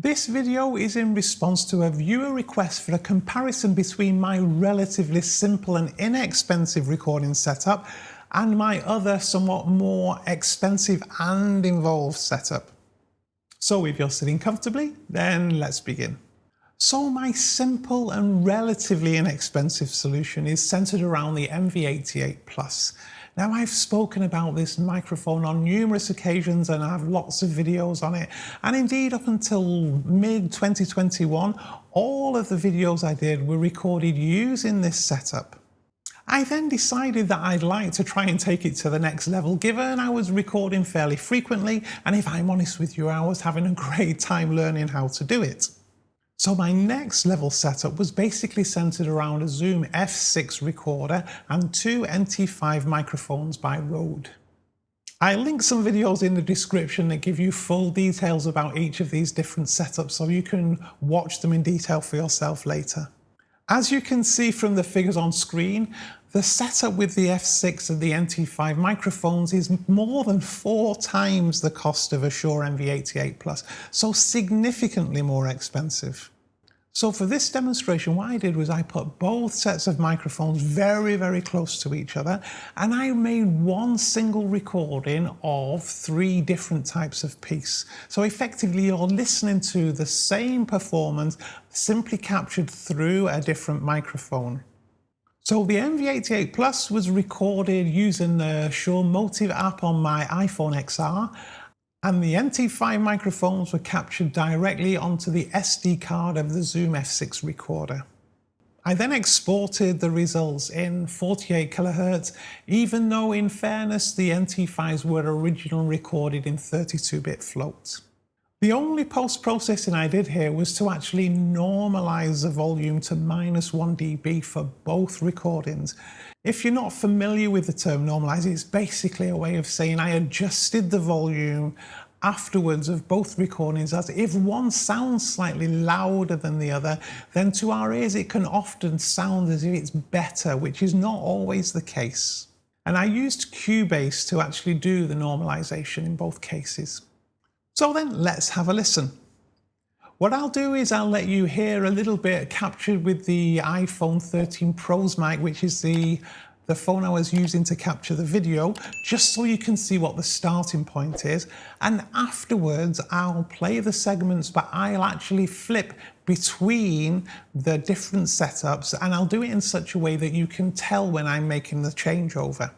This video is in response to a viewer request for a comparison between my relatively simple and inexpensive recording setup and my other somewhat more expensive and involved setup. So if you're sitting comfortably, then let's begin. So my simple and relatively inexpensive solution is centered around the MV88 Plus. Now, I've spoken about this microphone on numerous occasions and I have lots of videos on it. And indeed, up until mid-2021, all of the videos I did were recorded using this setup. I then decided that I'd like to try and take it to the next level, given I was recording fairly frequently, and if I'm honest with you, I was having a great time learning how to do it. So my next level setup was basically centered around a Zoom F6 recorder and two NT5 microphones by Rode. I link some videos in the description that give you full details about each of these different setups so you can watch them in detail for yourself later. As you can see from the figures on screen, the setup with the F6 and the NT5 microphones is more than 4 times the cost of a Shure MV88 Plus, so significantly more expensive. So for this demonstration, what I did was I put both sets of microphones very, very close to each other, and I made one single recording of 3 different types of piece. So effectively, you're listening to the same performance, simply captured through a different microphone. So the MV88 Plus was recorded using the Shure Motive app on my iPhone XR, and the NT5 microphones were captured directly onto the SD card of the Zoom F6 recorder. I then exported the results in 48 kHz, even though in fairness the NT5s were originally recorded in 32-bit float. The only post-processing I did here was to actually normalize the volume to -1 dB for both recordings. If you're not familiar with the term normalize, it's basically a way of saying I adjusted the volume afterwards of both recordings, as if one sounds slightly louder than the other, then to our ears it can often sound as if it's better, which is not always the case. And I used Cubase to actually do the normalization in both cases. So then let's have a listen. What I'll do is I'll let you hear a little bit captured with the iPhone 13 Pro's mic, which is the phone I was using to capture the video, just so you can see what the starting point is. And afterwards, I'll play the segments, but I'll actually flip between the different setups, and I'll do it in such a way that you can tell when I'm making the changeover.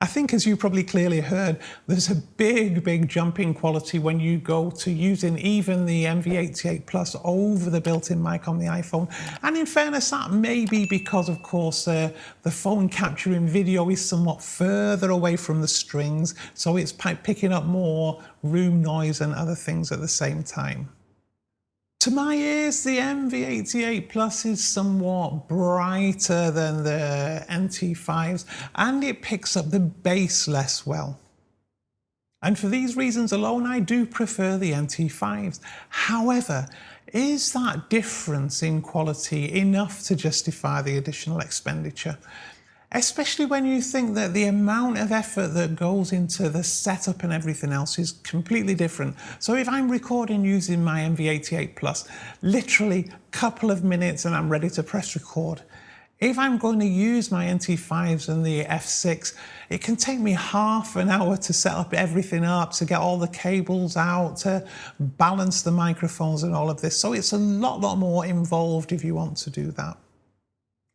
think as you probably clearly heard, there's a big jump in quality when you go to using even the MV88 Plus over the built-in mic on the iPhone. And in fairness, that may be because, of course, the phone capturing video is somewhat further away from the strings, so it's picking up more room noise and other things at the same time. To my ears, the MV88 Plus is somewhat brighter than the NT5s, and it picks up the bass less well. And for these reasons alone, I do prefer the NT5s. However, is that difference in quality enough to justify the additional expenditure? Especially when you think that the amount of effort that goes into the setup and everything else is completely different. So if I'm recording using my MV88 Plus, literally a couple of minutes and I'm ready to press record. If I'm going to use my NT5s and the F6, it can take me half an hour to set up everything up, to get all the cables out, to balance the microphones and all of this. So it's a lot more involved if you want to do that.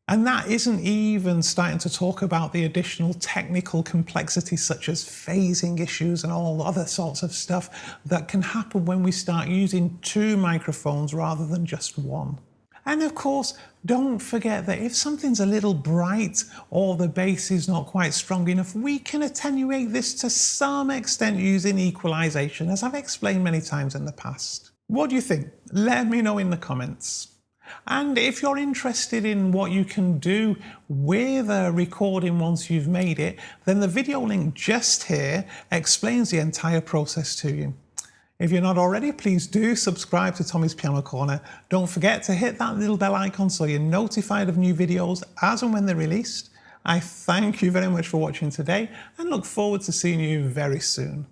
And that isn't even starting to talk about the additional technical complexities such as phasing issues and all other sorts of stuff that can happen when we start using two microphones rather than just one. And of course, don't forget that if something's a little bright or the bass is not quite strong enough, we can attenuate this to some extent using equalization, as I've explained many times in the past. What do you think? Let me know in the comments. And if you're interested in what you can do with a recording once you've made it, then the video link just here explains the entire process to you. If you're not already, please do subscribe to Tommy's Piano Corner. Don't forget to hit that little bell icon so you're notified of new videos as and when they're released. I thank you very much for watching today and look forward to seeing you very soon.